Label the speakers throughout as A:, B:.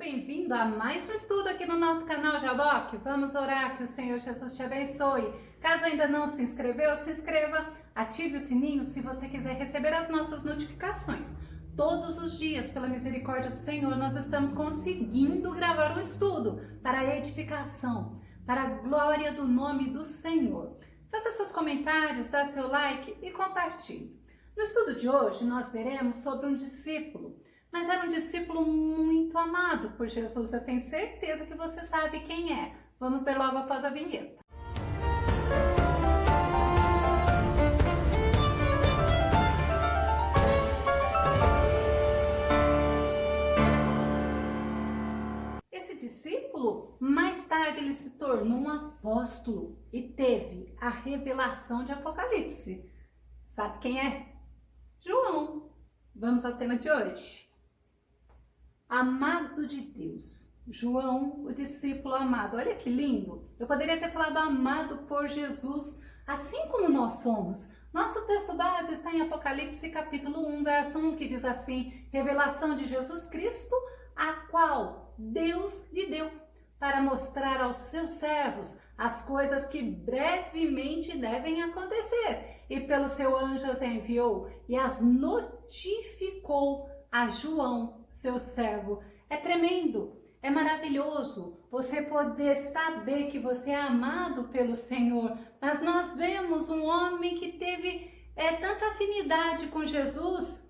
A: bem-vindo a mais um estudo aqui no nosso canal Jaboque. Vamos orar que o Senhor Jesus te abençoe. Caso ainda não se inscreveu, se inscreva, ative o sininho se você quiser receber as nossas notificações. Todos os dias, pela misericórdia do Senhor, nós estamos conseguindo gravar um estudo para a edificação, para a glória do nome do Senhor. Faça seus comentários, dá seu like e compartilhe. No estudo de hoje, nós veremos sobre um discípulo, mas era um discípulo muito amado por Jesus. Eu tenho certeza que você sabe quem é. Vamos ver logo após a vinheta. Esse discípulo, mais tarde ele se tornou um apóstolo e teve a revelação de Apocalipse. Sabe quem é? João. Vamos ao tema de hoje. Amado de Deus. João, o discípulo amado. Olha que lindo. Eu poderia ter falado amado por Jesus, assim como nós somos. Nosso texto base está em Apocalipse capítulo 1, verso 1, que diz assim: revelação de Jesus Cristo, a qual Deus lhe deu para mostrar aos seus servos as coisas que brevemente devem acontecer. E pelo seu anjo as enviou e as notificou a João, seu servo. É tremendo, é maravilhoso você poder saber que você é amado pelo Senhor. Mas nós vemos um homem que teve tanta afinidade com Jesus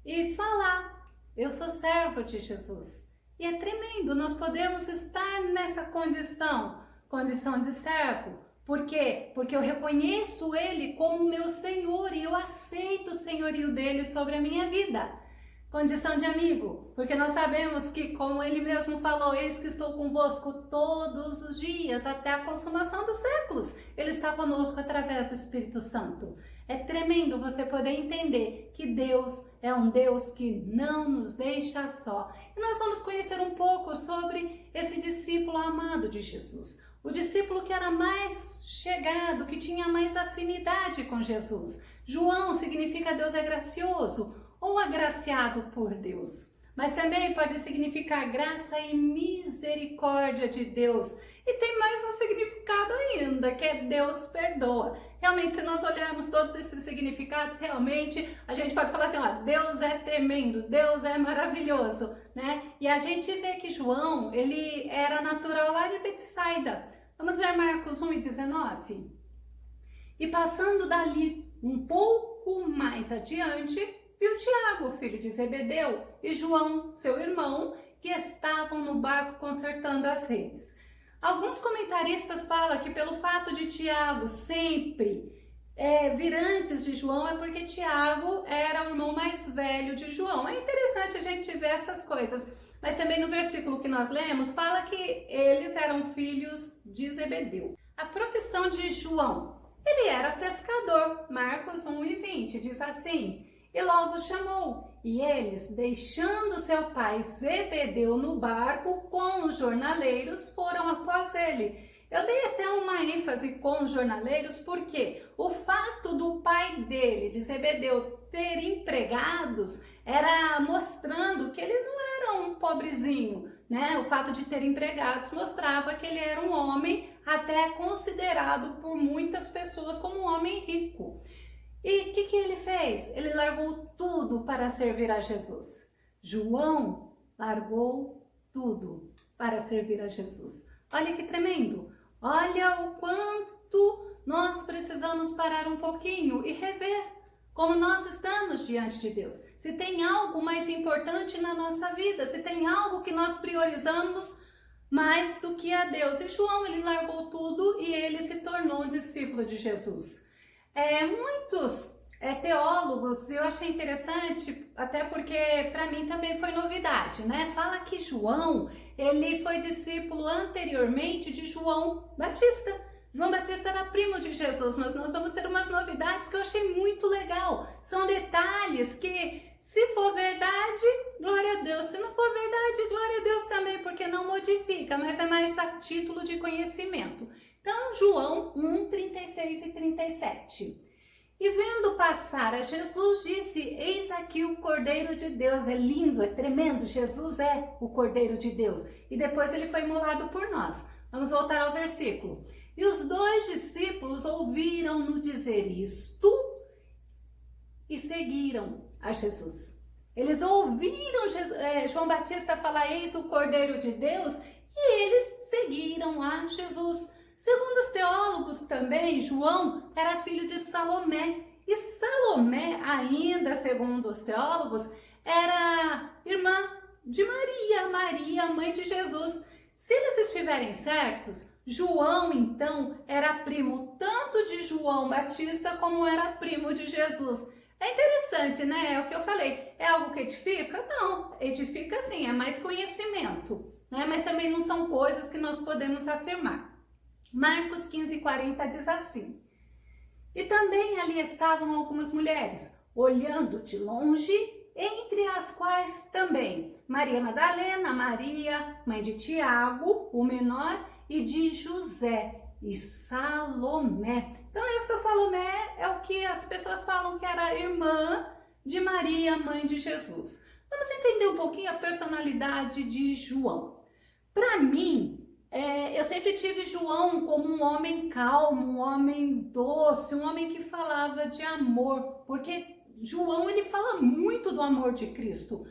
A: e falar: eu sou servo de Jesus. E é tremendo nós podemos estar nessa condição de servo. Por quê? Porque eu reconheço Ele como meu Senhor e eu aceito o senhorio dele sobre a minha vida. Condição de amigo, porque nós sabemos que, como Ele mesmo falou, eis que estou convosco todos os dias, até a consumação dos séculos. Ele está conosco através do Espírito Santo. É tremendo você poder entender que Deus é um Deus que não nos deixa só. E nós vamos conhecer um pouco sobre esse discípulo amado de Jesus. O discípulo que era mais chegado, que tinha mais afinidade com Jesus. João significa Deus é gracioso, ou agraciado por Deus, mas também pode significar graça e misericórdia de Deus. E tem mais um significado ainda, que é Deus perdoa. Realmente, se nós olharmos todos esses significados, realmente a gente pode falar assim, ó, Deus é tremendo, Deus é maravilhoso, né? E a gente vê que João, ele era natural lá de Betsaida. Vamos ver Marcos 1:19. E passando dali um pouco mais adiante, viu Tiago, filho de Zebedeu, e João, seu irmão, que estavam no barco consertando as redes. Alguns comentaristas falam que pelo fato de Tiago sempre vir antes de João, é porque Tiago era o irmão mais velho de João. É interessante a gente ver essas coisas. Mas também no versículo que nós lemos, fala que eles eram filhos de Zebedeu. A profissão de João, ele era pescador. Marcos 1:20 diz assim: e logo chamou, e eles, deixando seu pai Zebedeu no barco com os jornaleiros, foram após ele. Eu dei até uma ênfase com os jornaleiros porque o fato do pai dele, de Zebedeu, ter empregados, era mostrando que ele não era um pobrezinho, né? O fato de ter empregados mostrava que ele era um homem até considerado por muitas pessoas como um homem rico. E o que ele fez? Ele largou tudo para servir a Jesus. João largou tudo para servir a Jesus. Olha que tremendo! Olha o quanto nós precisamos parar um pouquinho e rever como nós estamos diante de Deus. Se tem algo mais importante na nossa vida, se tem algo que nós priorizamos mais do que a Deus. E João, ele largou tudo e ele se tornou um discípulo de Jesus. Muitos teólogos, eu achei interessante, até porque para mim também foi novidade, né? Fala que João, ele foi discípulo anteriormente de João Batista. João Batista era primo de Jesus, mas nós vamos ter umas novidades que eu achei muito legal. São detalhes que, se for verdade, glória a Deus. Se não for verdade, glória a Deus também, porque não modifica, mas é mais a título de conhecimento. Então, João 1:36 e 37. E vendo passar a Jesus, disse: eis aqui o Cordeiro de Deus. É lindo, é tremendo, Jesus é o Cordeiro de Deus. E depois ele foi imolado por nós. Vamos voltar ao versículo. E os 2 discípulos ouviram-no dizer isto e seguiram a Jesus. Eles ouviram João Batista falar: eis o Cordeiro de Deus, e eles seguiram a Jesus. Segundo os teólogos também, João era filho de Salomé. E Salomé, ainda segundo os teólogos, era irmã de Maria, Maria, mãe de Jesus. Se eles estiverem certos, João, então, era primo tanto de João Batista como era primo de Jesus. É interessante, né? É o que eu falei. É algo que edifica? Não, edifica sim, é mais conhecimento, né? Mas também não são coisas que nós podemos afirmar. Marcos 15:40 diz assim: e também ali estavam algumas mulheres, olhando de longe, entre as quais também Maria Madalena, Maria, mãe de Tiago, o menor, e de José, e Salomé. Então esta Salomé é o que as pessoas falam que era irmã de Maria, mãe de Jesus. Vamos entender um pouquinho a personalidade de João. Para mim, eu sempre tive João como um homem calmo, um homem doce, um homem que falava de amor, porque João ele fala muito do amor de Cristo.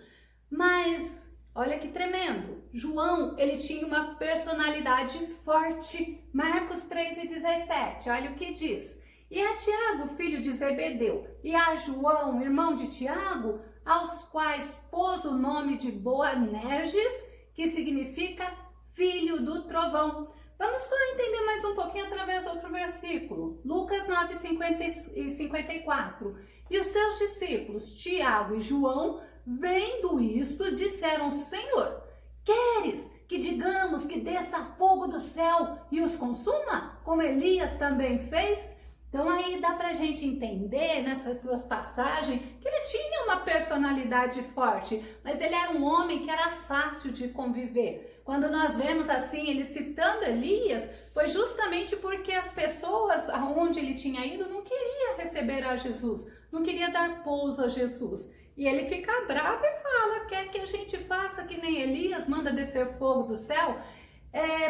A: Mas olha que tremendo, João ele tinha uma personalidade forte. Marcos 3:17, olha o que diz: e a Tiago, filho de Zebedeu, e a João, irmão de Tiago, aos quais pôs o nome de Boanerges, que significa filho do trovão. Vamos só entender mais um pouquinho através do outro versículo. Lucas 9:54. E os seus discípulos, Tiago e João, vendo isto, disseram: Senhor, queres que digamos que desça fogo do céu e os consuma, como Elias também fez? Então aí dá pra gente entender nessas duas passagens que ele tinha uma personalidade forte, mas ele era um homem que era fácil de conviver. Quando nós vemos assim, ele citando Elias, foi justamente porque as pessoas aonde ele tinha ido não queriam receber a Jesus, não queria dar pouso a Jesus. E ele fica bravo e fala: quer que a gente faça que nem Elias, manda descer fogo do céu?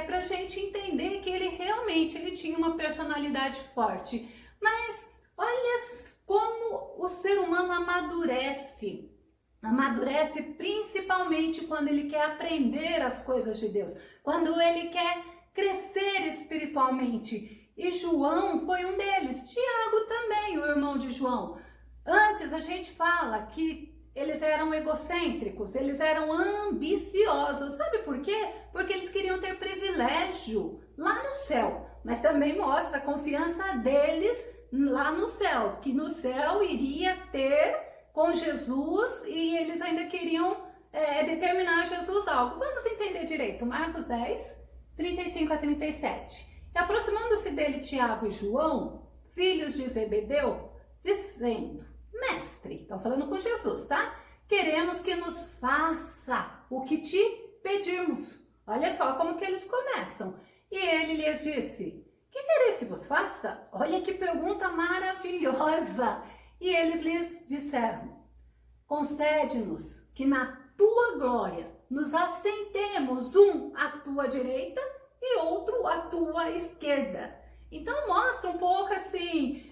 A: Para a gente entender que ele realmente tinha uma personalidade forte. Mas olha como o ser humano amadurece. Amadurece principalmente quando ele quer aprender as coisas de Deus, quando ele quer crescer espiritualmente. E João foi um deles, Tiago também, o irmão de João. Antes a gente fala que eles eram egocêntricos, eles eram ambiciosos. Sabe por quê? Porque eles queriam ter privilégio lá no céu. Mas também mostra a confiança deles lá no céu, que no céu iria ter com Jesus e eles ainda queriam determinar a Jesus algo. Vamos entender direito. Marcos 10:35-37. E aproximando-se dele Tiago e João, filhos de Zebedeu, dizendo: Mestre, estão falando com Jesus, tá? Queremos que nos faça o que te pedirmos. Olha só como que eles começam. E ele lhes disse: que quereis que vos faça? Olha que pergunta maravilhosa. E eles lhes disseram: concede-nos que na tua glória nos assentemos, um à tua direita e outro à tua esquerda. Então mostra um pouco assim,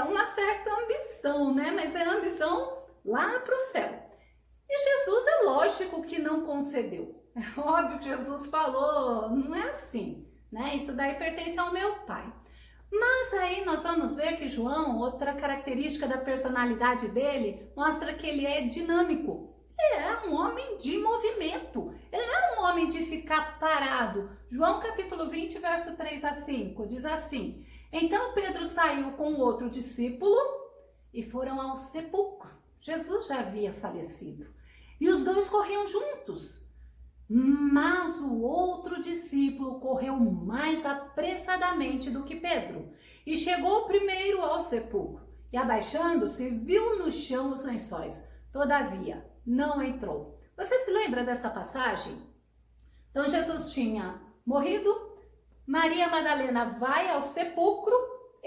A: uma certa ambição, né? Mas é ambição lá para o céu. E Jesus é lógico que não concedeu. É óbvio que Jesus falou: não é assim, né? Isso daí pertence ao meu Pai. Mas aí nós vamos ver que João, outra característica da personalidade dele, mostra que ele é dinâmico. Ele é um homem de movimento. Ele não é um homem de ficar parado. João capítulo 20, verso 3-5, diz assim: então Pedro saiu com outro discípulo e foram ao sepulcro. Jesus já havia falecido. E os dois corriam juntos. Mas o outro discípulo correu mais apressadamente do que Pedro e chegou primeiro ao sepulcro. E abaixando-se, viu no chão os lençóis. Todavia, não entrou. Você se lembra dessa passagem? Então Jesus tinha morrido, Maria Madalena vai ao sepulcro,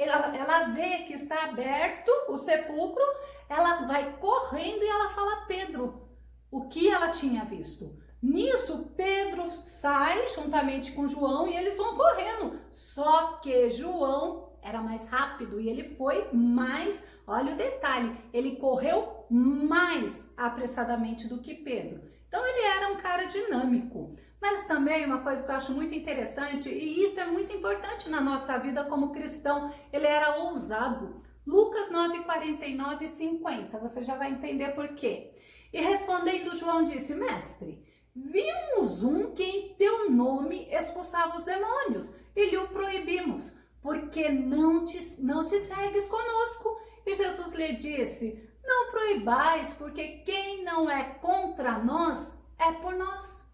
A: ela vê que está aberto o sepulcro, ela vai correndo e ela fala a Pedro o que ela tinha visto. Nisso, Pedro sai juntamente com João e eles vão correndo. Só que João era mais rápido e ele foi mais, olha o detalhe, ele correu mais apressadamente do que Pedro. Então ele era um cara dinâmico. Mas também uma coisa que eu acho muito interessante, e isso é muito importante na nossa vida como cristão, ele era ousado. Lucas 9, 49 e 50, você já vai entender por quê. E respondendo, João disse: Mestre, vimos um que em teu nome expulsava os demônios e lhe o proibimos, porque não te segues conosco. E Jesus lhe disse: não proibais, porque quem não é contra nós é por nós.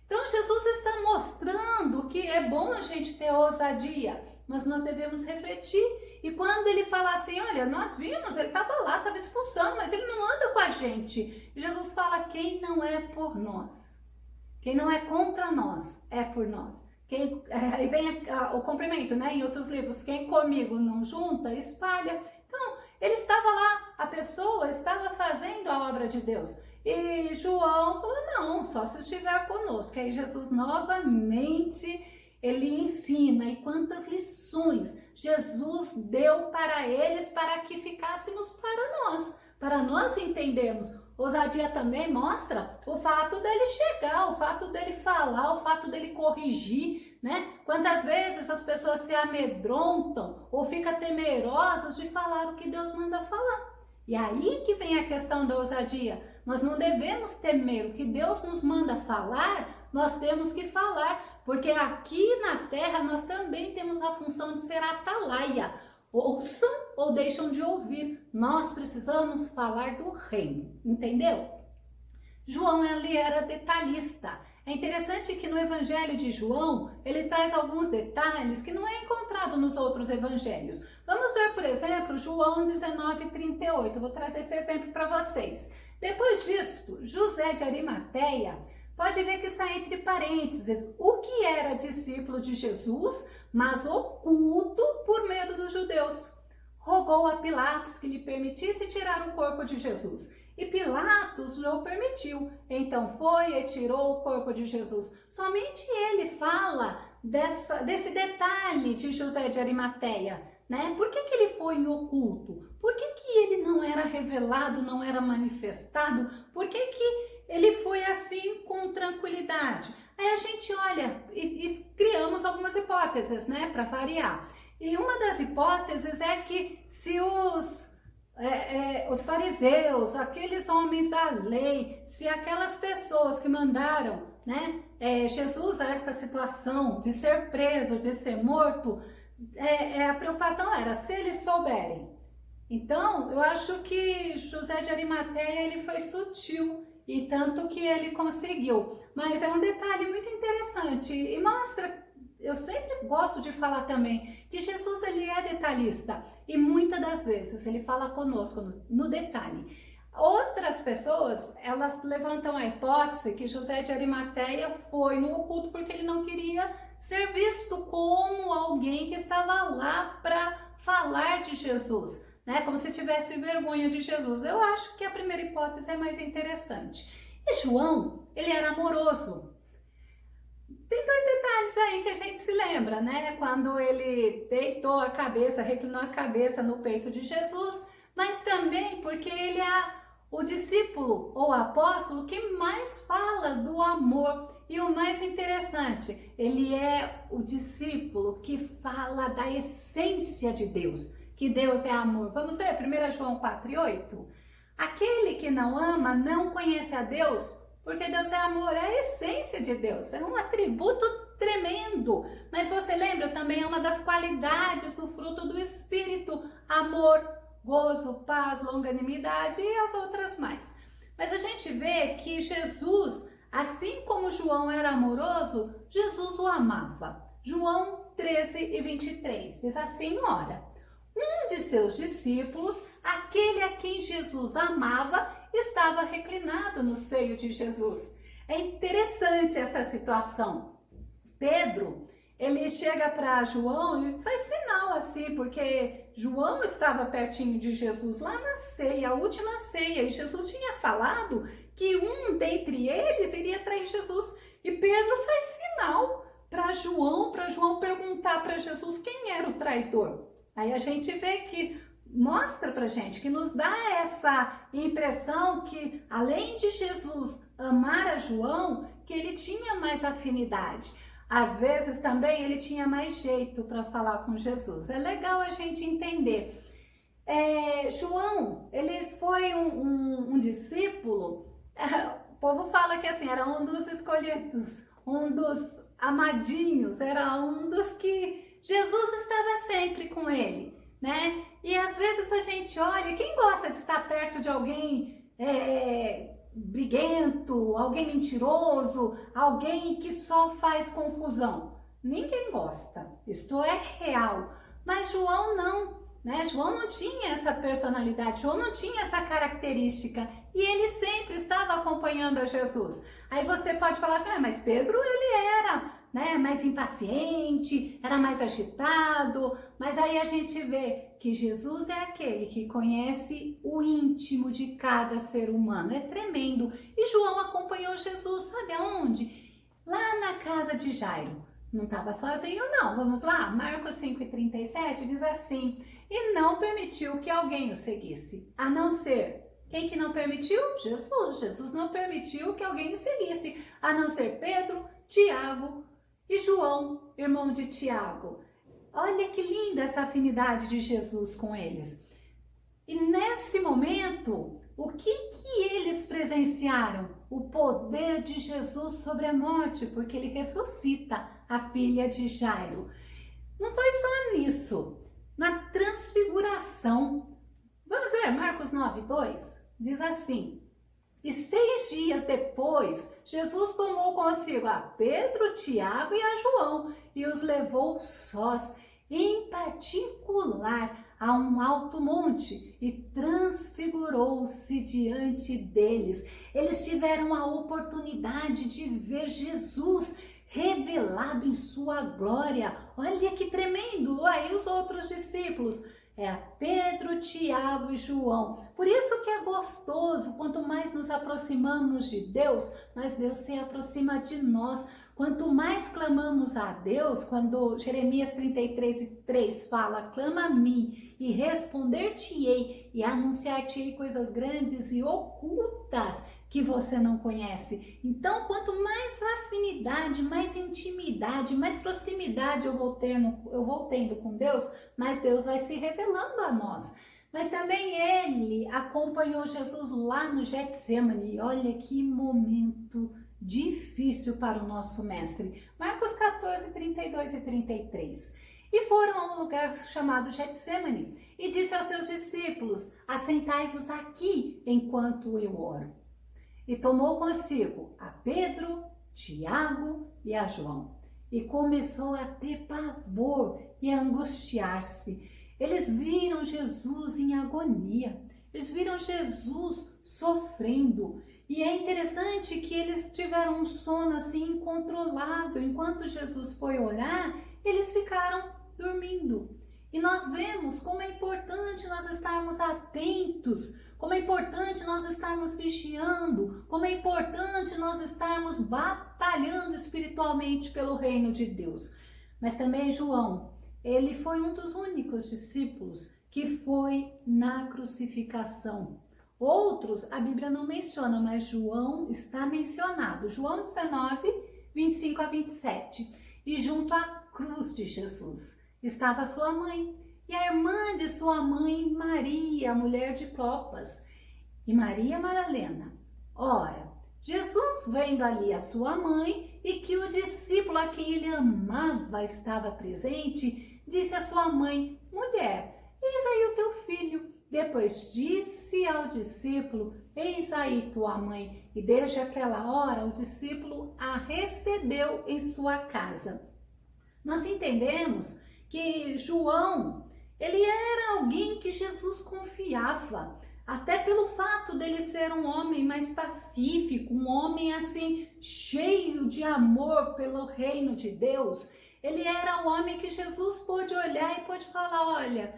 A: Então Jesus está mostrando que é bom a gente ter ousadia, mas nós devemos refletir. E quando ele fala assim, olha, nós vimos, ele estava lá, estava expulsando, mas ele não anda com a gente. E Jesus fala, quem não é por nós, quem não é contra nós, é por nós. Aí vem o complemento, né? Em outros livros, quem comigo não junta, espalha. Então, ele estava lá, a pessoa estava fazendo a obra de Deus. E João falou, não, só se estiver conosco. Aí Jesus novamente, ele ensina. E quantas lições Jesus deu para eles para que ficássemos para nós entendermos. Ousadia também mostra o fato dele chegar, o fato dele falar, o fato dele corrigir, né? Quantas vezes as pessoas se amedrontam ou ficam temerosas de falar o que Deus manda falar. E aí que vem a questão da ousadia. Nós não devemos temer o que Deus nos manda falar, nós temos que falar, porque aqui na terra nós também temos a função de ser atalaia. Ouçam ou deixam de ouvir. Nós precisamos falar do reino, entendeu? João, ele era detalhista. É interessante que no Evangelho de João, ele traz alguns detalhes que não é encontrado nos outros evangelhos. Vamos ver, por exemplo, João 19:38. Eu vou trazer esse exemplo para vocês. Depois disto, José de Arimateia, pode ver que está entre parênteses, o que era discípulo de Jesus, mas oculto por medo dos judeus. Rogou a Pilatos que lhe permitisse tirar o corpo de Jesus. E Pilatos lhe permitiu. Então foi e tirou o corpo de Jesus. Somente ele fala desse detalhe de José de Arimateia, né? Por que ele foi em oculto? Por que ele não era revelado, não era manifestado? Por que ele foi assim com tranquilidade? Aí a gente olha e criamos algumas hipóteses, né? Para variar. E uma das hipóteses é que se os fariseus, aqueles homens da lei, se aquelas pessoas que mandaram, né, Jesus a esta situação de ser preso, de ser morto, a preocupação era se eles souberem. Então, eu acho que José de Arimateia, ele foi sutil e tanto que ele conseguiu. Mas é um detalhe muito interessante e mostra. Eu sempre gosto de falar também que Jesus, ele é detalhista e muitas das vezes ele fala conosco no detalhe. Outras pessoas, elas levantam a hipótese que José de Arimateia foi no oculto porque ele não queria ser visto como alguém que estava lá para falar de Jesus, né? Como se tivesse vergonha de Jesus. Eu acho que a primeira hipótese é mais interessante. E João, ele era amoroso. Tem dois detalhes aí que a gente se lembra, né? Quando ele deitou a cabeça, reclinou a cabeça no peito de Jesus, mas também porque ele é o discípulo ou apóstolo que mais fala do amor. E o mais interessante, ele é o discípulo que fala da essência de Deus, que Deus é amor. Vamos ver 1 João 4:8? Aquele que não ama não conhece a Deus, porque Deus é amor, é a essência de Deus, é um atributo tremendo. Mas você lembra também, é uma das qualidades do fruto do Espírito, amor, gozo, paz, longanimidade e as outras mais. Mas a gente vê que Jesus, assim como João era amoroso, Jesus o amava. João 13:23 diz assim, ora, um de seus discípulos, aquele a quem Jesus amava, estava reclinado no seio de Jesus. É interessante essa situação. Pedro, ele chega para João e faz sinal assim, porque João estava pertinho de Jesus lá na ceia, a última ceia, e Jesus tinha falado que um dentre eles iria trair Jesus. E Pedro faz sinal para João perguntar para Jesus quem era o traidor. Aí a gente vê que mostra pra gente, que nos dá essa impressão que além de Jesus amar a João, que ele tinha mais afinidade. Às vezes também ele tinha mais jeito para falar com Jesus. É legal a gente entender. João, ele foi um discípulo, o povo fala que assim, era um dos escolhidos, um dos amadinhos, era um dos que Jesus estava sempre com ele, né? E às vezes a gente olha, quem gosta de estar perto de alguém briguento, alguém mentiroso, alguém que só faz confusão? Ninguém gosta, isto é real. Mas João não, né? João não tinha essa personalidade, João não tinha essa característica e ele sempre estava acompanhando a Jesus. Aí você pode falar assim, mas Pedro ele era, né, mais impaciente, era mais agitado, mas aí a gente vê que Jesus é aquele que conhece o íntimo de cada ser humano, é tremendo. E João acompanhou Jesus, sabe aonde? Lá na casa de Jairo. Não estava sozinho não, vamos lá? Marcos 5,37 diz assim, e não permitiu que alguém o seguisse, a não ser... Quem que não permitiu? Jesus. Jesus não permitiu que alguém o seguisse, a não ser Pedro, Tiago e João, irmão de Tiago. Olha que linda essa afinidade de Jesus com eles. E nesse momento, o que eles presenciaram? O poder de Jesus sobre a morte, porque ele ressuscita a filha de Jairo. Não foi só nisso, na transfiguração. Vamos ver Marcos 9:2? Diz assim, e 6 dias depois, Jesus tomou consigo a Pedro, Tiago e a João e os levou sós, em particular, a um alto monte e transfigurou-se diante deles. Eles tiveram a oportunidade de ver Jesus revelado em sua glória. Olha que tremendo! Aí os outros discípulos, Pedro, Tiago e João. Por isso que é gostoso, quanto mais nos aproximamos de Deus, mais Deus se aproxima de nós. Quanto mais clamamos a Deus, quando Jeremias 33:3 fala, clama a mim e responder-te-ei e anunciar-te-ei coisas grandes e ocultas que você não conhece. Então, quanto mais afinidade, mais intimidade, mais proximidade eu vou tendo com Deus, mais Deus vai se revelando a nós. Mas também ele acompanhou Jesus lá no Getsemane. Olha que momento difícil para o nosso mestre. Marcos 14:32 e 33. E foram a um lugar chamado Getsemane e disse aos seus discípulos, assentai-vos aqui enquanto eu oro. E tomou consigo a Pedro, Tiago e a João. E começou a ter pavor e a angustiar-se. Eles viram Jesus em agonia. Eles viram Jesus sofrendo. E é interessante que eles tiveram um sono assim incontrolável. Enquanto Jesus foi orar, eles ficaram dormindo. E nós vemos como é importante nós estarmos atentos, como é importante nós estarmos vigiando, como é importante nós estarmos batalhando espiritualmente pelo reino de Deus. Mas também João, ele foi um dos únicos discípulos que foi na crucificação. Outros a Bíblia não menciona, mas João está mencionado. João 19:25 a 27. E junto à cruz de Jesus estava sua mãe e a irmã de sua mãe, Maria, a mulher de Clopas, e Maria Madalena. Ora, Jesus, vendo ali a sua mãe e que o discípulo a quem ele amava estava presente, disse à sua mãe, mulher, eis aí o teu filho. Depois disse ao discípulo, eis aí tua mãe. E desde aquela hora o discípulo a recebeu em sua casa. Nós entendemos que João, ele era alguém que Jesus confiava, até pelo fato dele ser um homem mais pacífico, um homem assim cheio de amor pelo reino de Deus. Ele era o homem que Jesus pôde olhar e pôde falar, olha,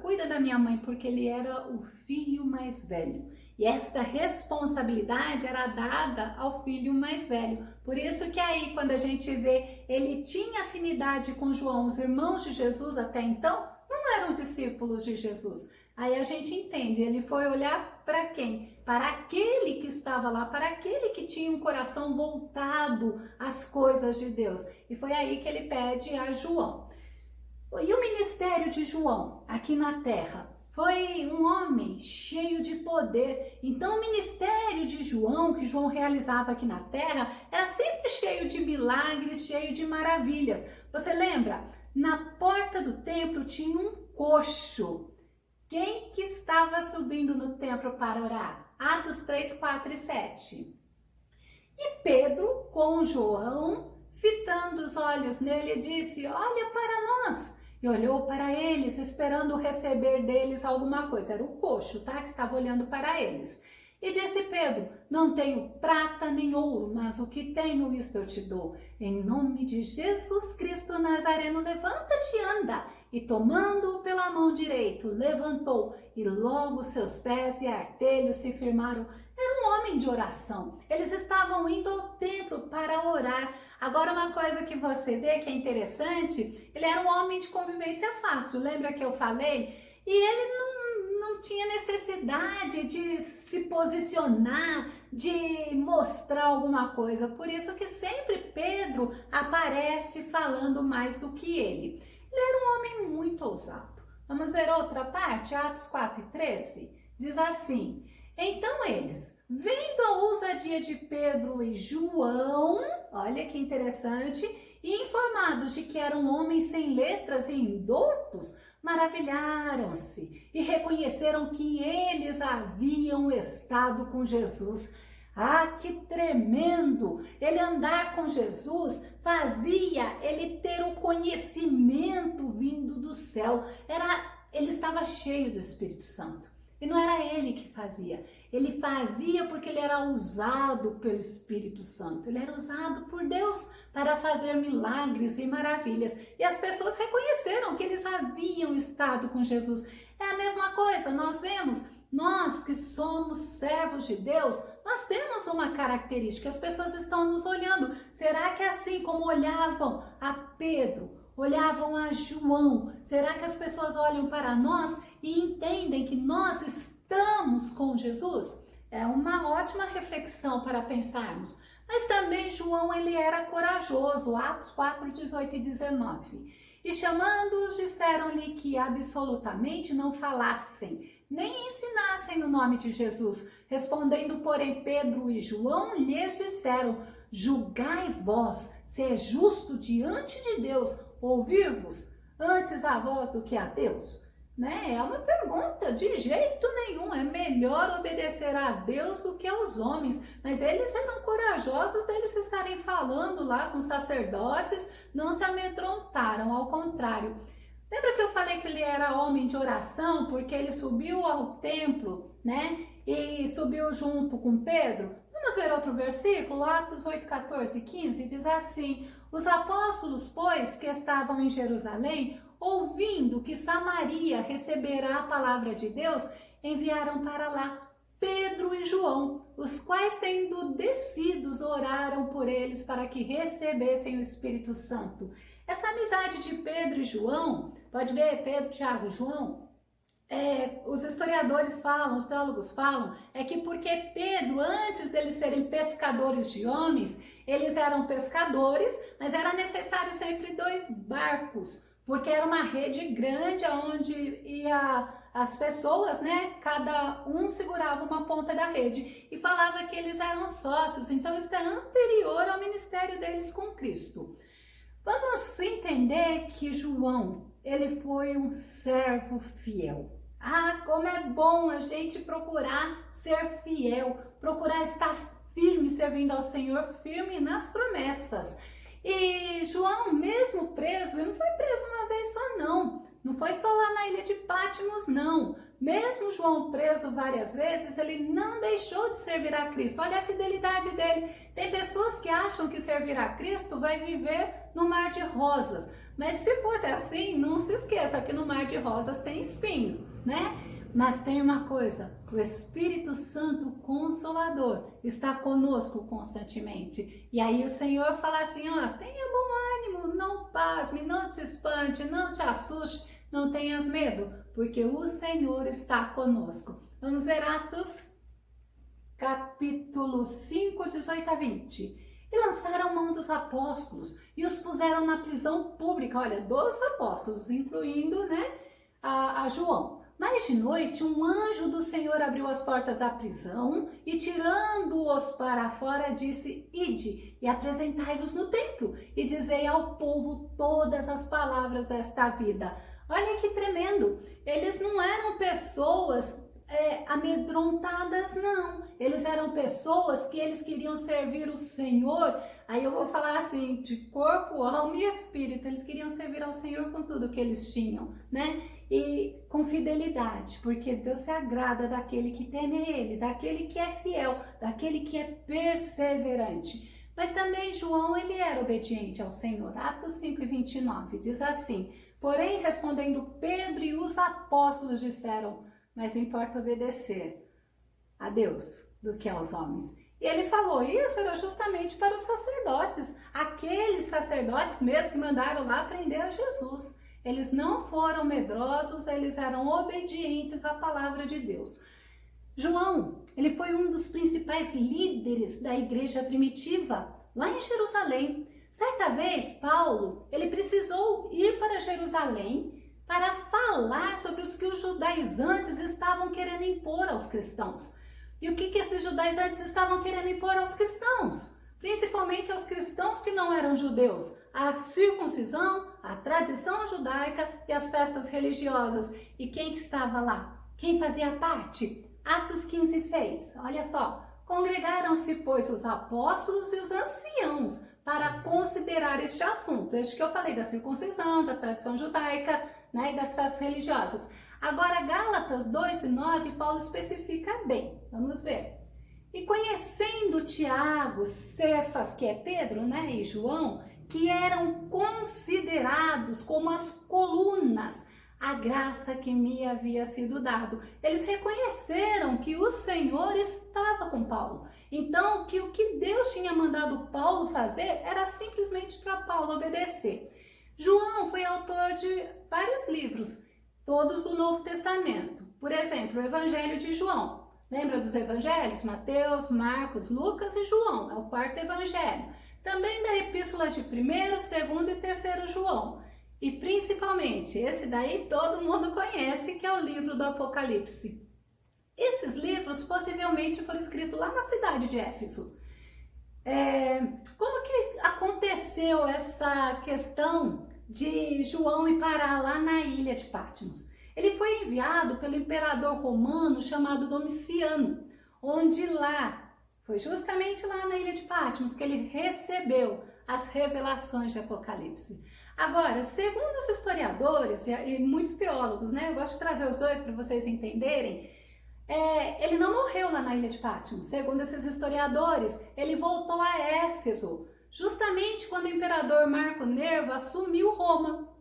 A: cuida da minha mãe, porque ele era o filho mais velho. E esta responsabilidade era dada ao filho mais velho. Por isso que aí, quando a gente vê, ele tinha afinidade com João, os irmãos de Jesus até então, não eram discípulos de Jesus. Aí a gente entende, ele foi olhar para quem? Para aquele que estava lá, para aquele que tinha um coração voltado às coisas de Deus. E foi aí que ele pede a João. E o ministério de João aqui na terra? Foi um homem cheio de poder. Então o ministério de João, que João realizava aqui na terra, era sempre cheio de milagres, cheio de maravilhas. Você lembra? Na porta do templo tinha um coxo. Quem que estava subindo no templo para orar? Atos 3, 4 e 7. E Pedro, com João, fitando os olhos nele, disse, olha para nós. E olhou para eles, esperando receber deles alguma coisa. Era o coxo, tá? Que estava olhando para eles. E disse Pedro, não tenho prata nem ouro, mas o que tenho isto eu te dou. Em nome de Jesus Cristo Nazareno, levanta-te e anda. E tomando-o pela mão direita, levantou, e logo seus pés e artelhos se firmaram. Era um homem de oração. Eles estavam indo ao templo para orar. Agora, uma coisa que você vê que é interessante, ele era um homem de convivência fácil. Lembra que eu falei? E ele não tinha necessidade de se posicionar, de mostrar alguma coisa. Por isso que sempre Pedro aparece falando mais do que ele. Ele era um homem muito ousado. Vamos ver outra parte? Atos 4 e 13. Diz assim, então eles, vendo a ousadia de Pedro e João, olha que interessante, e informados de que eram homens sem letras e indoutos, maravilharam-se e reconheceram que eles haviam estado com Jesus. Ah, que tremendo! Ele andar com Jesus fazia ele ter o conhecimento vindo do céu. Ele estava cheio do Espírito Santo. E não era ele que fazia. Ele fazia porque ele era usado pelo Espírito Santo. Ele era usado por Deus para fazer milagres e maravilhas. E as pessoas reconheceram que eles haviam estado com Jesus. É a mesma coisa, nós vemos. Nós que somos servos de Deus, nós temos uma característica, as pessoas estão nos olhando. Será que assim como olhavam a Pedro, olhavam a João, será que as pessoas olham para nós e entendem que nós estamos com Jesus? É uma ótima reflexão para pensarmos. Mas também João, ele era corajoso, Atos 4, 18 e 19. E chamando-os, disseram-lhe que absolutamente não falassem, nem ensinassem no nome de Jesus. Respondendo, porém, Pedro e João lhes disseram, julgai vós se é justo diante de Deus ouvir-vos antes a vós do que a Deus. Né? É uma pergunta, de jeito nenhum, é melhor obedecer a Deus do que aos homens, mas eles eram corajosos deles estarem falando lá com sacerdotes, não se amedrontaram, ao contrário. Lembra que eu falei que ele era homem de oração, porque ele subiu ao templo, né, e subiu junto com Pedro? Vamos ver outro versículo, Atos 8, 14 e 15, diz assim, os apóstolos, pois, que estavam em Jerusalém, ouvindo que Samaria receberá a palavra de Deus, enviaram para lá Pedro e João, os quais, tendo descidos, oraram por eles para que recebessem o Espírito Santo. Essa amizade de Pedro e João, pode ver Pedro, Tiago e João, os historiadores falam, os teólogos falam, é que porque Pedro, antes deles serem pescadores de homens, eles eram pescadores, mas era necessário sempre 2 barcos, porque era uma rede grande onde ia as pessoas, né? Cada um segurava uma ponta da rede e falava que eles eram sócios, então isso é anterior ao ministério deles com Cristo. Vamos entender que João, ele foi um servo fiel. Ah, como é bom a gente procurar ser fiel, procurar estar firme servindo ao Senhor, firme nas promessas. E João, mesmo preso, ele não foi preso uma vez só não. Não foi só lá na ilha de Patmos, não. Mesmo João preso várias vezes, ele não deixou de servir a Cristo. Olha a fidelidade dele. Tem pessoas que acham que servir a Cristo vai viver no mar de rosas. Mas se fosse assim, não se esqueça que no mar de rosas tem espinho, né? Mas tem uma coisa, o Espírito Santo Consolador está conosco constantemente. E aí o Senhor fala assim, ó, tenha bom ânimo, não pasme, não te espante, não te assuste, não tenhas medo, porque o Senhor está conosco. Vamos ver Atos, capítulo 5, 18 a 20. E lançaram mão dos apóstolos e os puseram na prisão pública, olha, 12 apóstolos, incluindo, né, a João. Mas de noite, um anjo do Senhor abriu as portas da prisão e, tirando-os para fora, disse, ide e apresentai-vos no templo e dizei ao povo todas as palavras desta vida. Olha que tremendo, eles não eram pessoas amedrontadas, não. Eles eram pessoas que eles queriam servir o Senhor. Aí eu vou falar assim, de corpo, alma e espírito. Eles queriam servir ao Senhor com tudo que eles tinham, né? E com fidelidade, porque Deus se agrada daquele que teme a Ele, daquele que é fiel, daquele que é perseverante. Mas também João, ele era obediente ao Senhor. Atos 5:29 diz assim, porém respondendo Pedro e os apóstolos disseram, mas importa obedecer a Deus do que aos homens. E ele falou, isso era justamente para os sacerdotes, aqueles sacerdotes mesmo que mandaram lá prender a Jesus. Eles não foram medrosos, eles eram obedientes à palavra de Deus. João, ele foi um dos principais líderes da igreja primitiva, lá em Jerusalém. Certa vez, Paulo, ele precisou ir para Jerusalém para falar sobre os que os judaizantes estavam querendo impor aos cristãos. E o que esses judaizantes estavam querendo impor aos cristãos? Principalmente aos cristãos que não eram judeus. A circuncisão, a tradição judaica e as festas religiosas. E quem que estava lá? Quem fazia parte? Atos 15:6. Olha só. Congregaram-se, pois, os apóstolos e os anciãos para considerar este assunto. Este que eu falei da circuncisão, da tradição judaica, né, e das festas religiosas. Agora, Gálatas 2:9, Paulo especifica bem. Vamos ver. E conhecendo Tiago, Cefas, que é Pedro, né, e João, que eram considerados como as colunas, a graça que me havia sido dado. Eles reconheceram que o Senhor estava com Paulo. Então, que o que Deus tinha mandado Paulo fazer era simplesmente para Paulo obedecer. João foi autor de vários livros, todos do Novo Testamento. Por exemplo, o Evangelho de João. Lembra dos evangelhos? Mateus, Marcos, Lucas e João. É o quarto evangelho. Também da epístola de 1º, 2º e 3º João. E principalmente, esse daí todo mundo conhece, que é o livro do Apocalipse. Esses livros possivelmente foram escritos lá na cidade de Éfeso. Como que aconteceu essa questão de João ir parar lá na ilha de Patmos? Ele foi enviado pelo imperador romano chamado Domiciano, onde lá, foi justamente lá na ilha de Patmos que ele recebeu as revelações de Apocalipse. Agora, segundo os historiadores e muitos teólogos, né, eu gosto de trazer os dois para vocês entenderem, ele não morreu lá na ilha de Patmos. Segundo esses historiadores, ele voltou a Éfeso, justamente quando o imperador Marco Nervo assumiu Roma.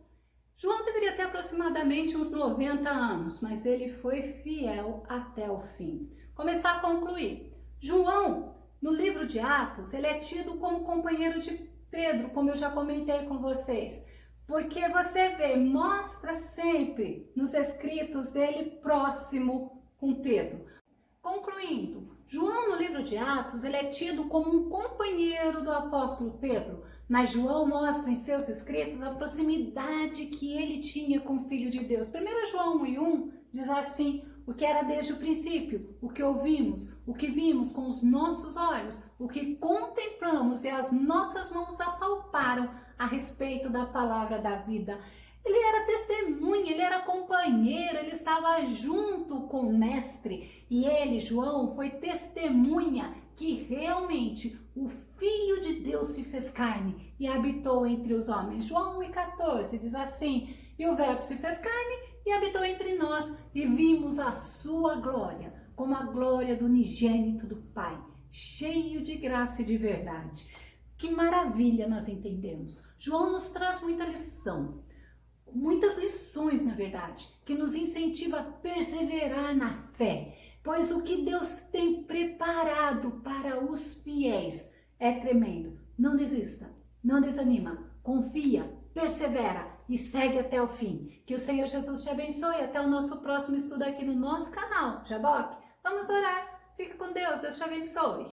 A: João deveria ter aproximadamente uns 90 anos, mas ele foi fiel até o fim. Começar a concluir. João, no livro de Atos, ele é tido como companheiro de Pedro, como eu já comentei com vocês. Porque você vê, mostra sempre nos escritos ele próximo com Pedro. Concluindo, João no livro de Atos, ele é tido como um companheiro do apóstolo Pedro, mas João mostra em seus escritos a proximidade que ele tinha com o Filho de Deus. 1 João 1:1 diz assim, o que era desde o princípio, o que ouvimos, o que vimos com os nossos olhos, o que contemplamos e as nossas mãos apalparam a respeito da palavra da vida. Ele era testemunha, ele era companheiro, ele estava junto com o mestre. E ele, João, foi testemunha que realmente o Filho de Deus se fez carne e habitou entre os homens. João 1:14 diz assim, e o verbo se fez carne e habitou entre nós, e vimos a sua glória, como a glória do unigênito do Pai, cheio de graça e de verdade. Que maravilha nós entendemos. João nos traz muita lição, muitas lições, na verdade, que nos incentiva a perseverar na fé, pois o que Deus tem preparado para os fiéis é tremendo. Não desista, não desanima, confia, persevera e segue até o fim. Que o Senhor Jesus te abençoe. Até o nosso próximo estudo aqui no nosso canal, Jaboque. Vamos orar. Fica com Deus. Deus te abençoe.